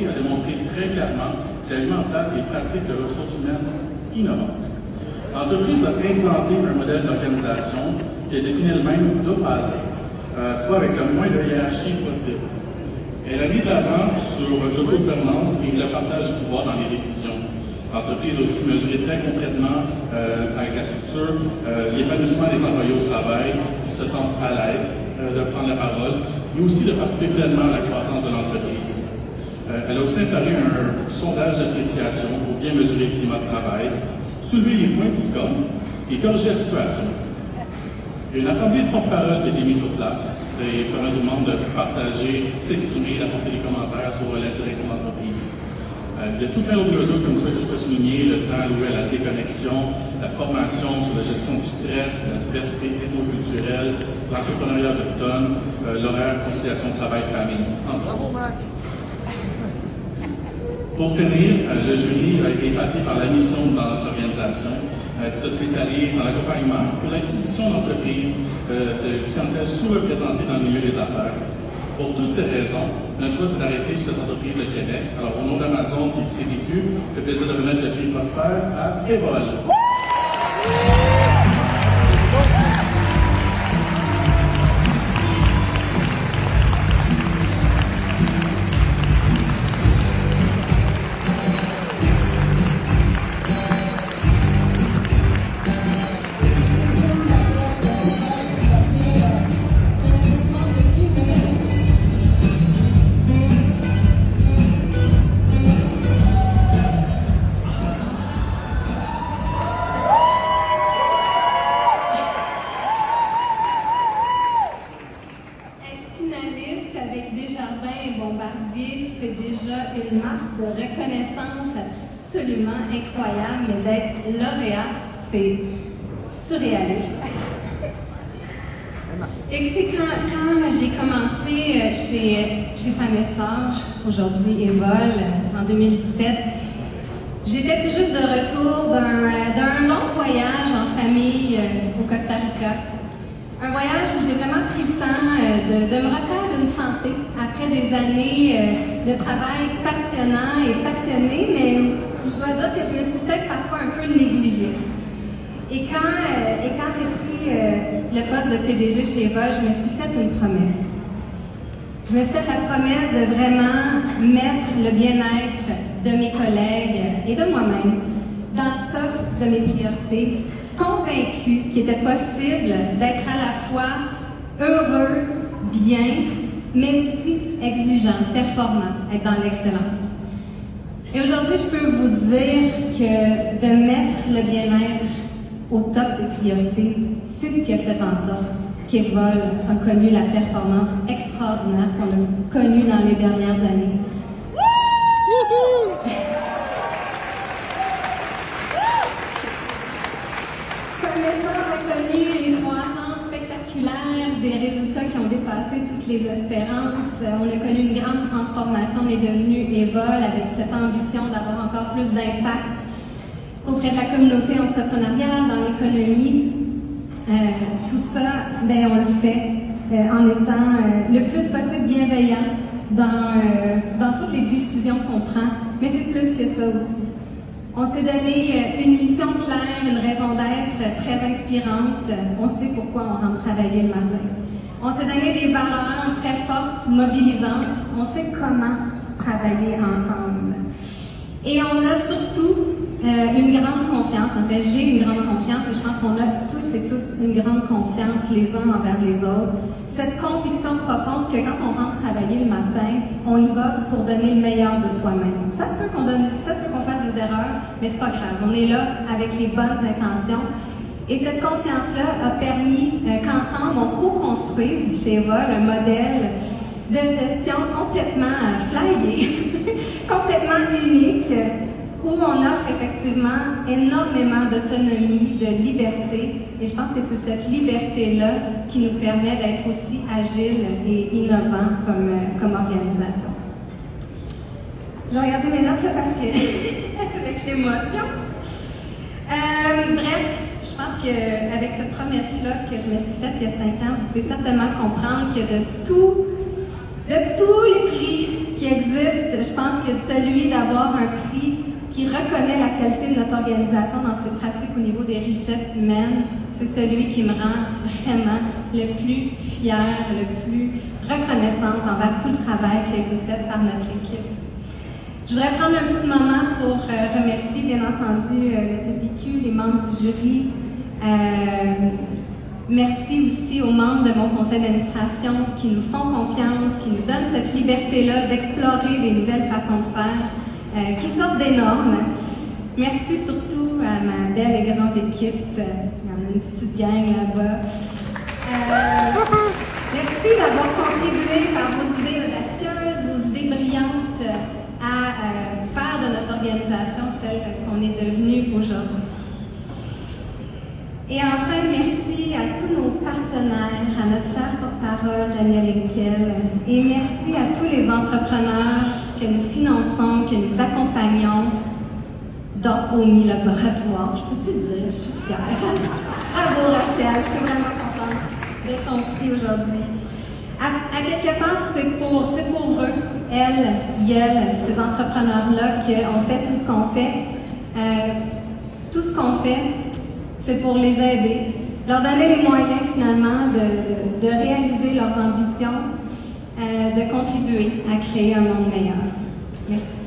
a démontré très clairement qu'elle a mis en place des pratiques de ressources humaines innovantes. L'entreprise a implanté un modèle d'organisation qui est défini elle-même d'opale, soit avec le moins de hiérarchie possible. Elle a mis de l'avant sur l'autogouvernance et le partage du pouvoir dans les décisions. L'entreprise a aussi mesuré très concrètement avec la structure l'épanouissement des employés au travail qui se sentent à l'aise de prendre la parole, mais aussi de participer pleinement à la croissance de l'entreprise. Elle a aussi installé un sondage d'appréciation pour bien mesurer le climat de travail, soulever les points d'ISCOM et corriger la situation. Il y a une assemblée de porte-parole qui a été mise sur place et permet aux membres de partager, s'exprimer, d'apporter des commentaires sur la direction de l'entreprise. Il y a tout plein d'autres mesures comme ça que je peux souligner, le temps alloué à la déconnexion, la formation sur la gestion du stress, la diversité ethnoculturelle, l'entrepreneuriat autochtone, l'horaire, conciliation travail-famille, entre autres. Pour finir, le jury a été épaté par la mission de notre organisation qui se spécialise dans l'accompagnement pour l'acquisition d'entreprises de clientèle sous-représentée dans le milieu des affaires. Pour toutes ces raisons, notre choix c'est d'arrêter sur cette entreprise de Québec. Alors, au nom d'Amazon et du CDQ, j'ai le plaisir de remettre le prix Prosper à Evol. C'est déjà une marque de reconnaissance absolument incroyable, mais d'être lauréat, c'est surréaliste. Écoutez, quand j'ai commencé chez Femmes et Sœurs, aujourd'hui Evol, en 2017, j'étais tout juste de retour d'un long voyage en famille au Costa Rica. Un voyage où j'ai vraiment pris le temps de me refaire une santé après des années de travail passionnant et passionné, mais je dois dire que je me suis peut-être parfois un peu négligée. Et quand j'ai pris le poste de PDG chez Evol, je me suis fait une promesse. Je me suis fait la promesse de vraiment mettre le bien-être de mes collègues et de moi-même dans le top de mes priorités, convaincue qu'il était possible d'être à la fois heureux, bien, mais aussi exigeant, performant, être dans l'excellence. Et aujourd'hui, je peux vous dire que de mettre le bien-être au top des priorités, c'est ce qui a fait en sorte qu'Evol a connu la performance extraordinaire qu'on a connue dans les dernières années. Des résultats qui ont dépassé toutes les espérances. On a connu une grande transformation. On est devenu Evol avec cette ambition d'avoir encore plus d'impact auprès de la communauté entrepreneuriale, dans l'économie. Tout ça, on le fait en étant le plus possible bienveillant dans toutes les décisions qu'on prend. Mais c'est plus que ça aussi. On s'est donné une mission claire, une raison d'être très inspirante. On sait pourquoi on rentre travailler le matin. On s'est donné des valeurs très fortes, mobilisantes. On sait comment travailler ensemble. Et on a surtout une grande confiance. En fait, j'ai une grande confiance et je pense qu'on a tous et toutes une grande confiance les uns envers les autres. Cette conviction profonde que quand on rentre travailler le matin, on y va pour donner le meilleur de soi-même. Ça se peut qu'on fasse des erreurs, mais c'est pas grave. On est là avec les bonnes intentions. Et cette confiance-là a permis qu'ensemble, on co-construise chez Evol un modèle de gestion complètement flyé, complètement unique, où on offre effectivement énormément d'autonomie, de liberté. Et je pense que c'est cette liberté-là qui nous permet d'être aussi agile et innovant comme organisation. Je vais regarder mes notes là parce que avec l'émotion. Bref, je pense qu'avec cette promesse-là que je me suis faite il y a 5 ans, vous pouvez certainement comprendre que de tous les prix, qui existe, je pense que celui d'avoir un prix qui reconnaît la qualité de notre organisation dans ses pratiques au niveau des richesses humaines, c'est celui qui me rend vraiment le plus fière, le plus reconnaissante envers tout le travail qui a été fait par notre équipe. Je voudrais prendre un petit moment pour remercier, bien entendu, le CPQ, les membres du jury. Merci aussi aux membres de mon conseil d'administration qui nous font confiance, qui nous donnent cette liberté-là d'explorer des nouvelles façons de faire qui sortent des normes. Merci surtout à ma belle et grande équipe. Il y en a une petite gang là-bas. Merci d'avoir contribué par vos idées audacieuses, vos idées brillantes à faire de notre organisation celle qu'on est devenue aujourd'hui. Et enfin, merci à tous nos partenaires, à notre chère porte-parole, Daniel Henkel, et merci à tous les entrepreneurs que nous finançons, que nous accompagnons dans OMI Laboratoire. Je peux-tu le dire? Je suis fière. Bravo Rachel, je suis vraiment contente de ton prix aujourd'hui. À quelque part, c'est pour eux, elles, ces entrepreneurs-là, qu'on fait tout ce qu'on fait. Tout ce qu'on fait, c'est pour les aider, leur donner les moyens finalement de réaliser leurs ambitions, de contribuer à créer un monde meilleur. Merci.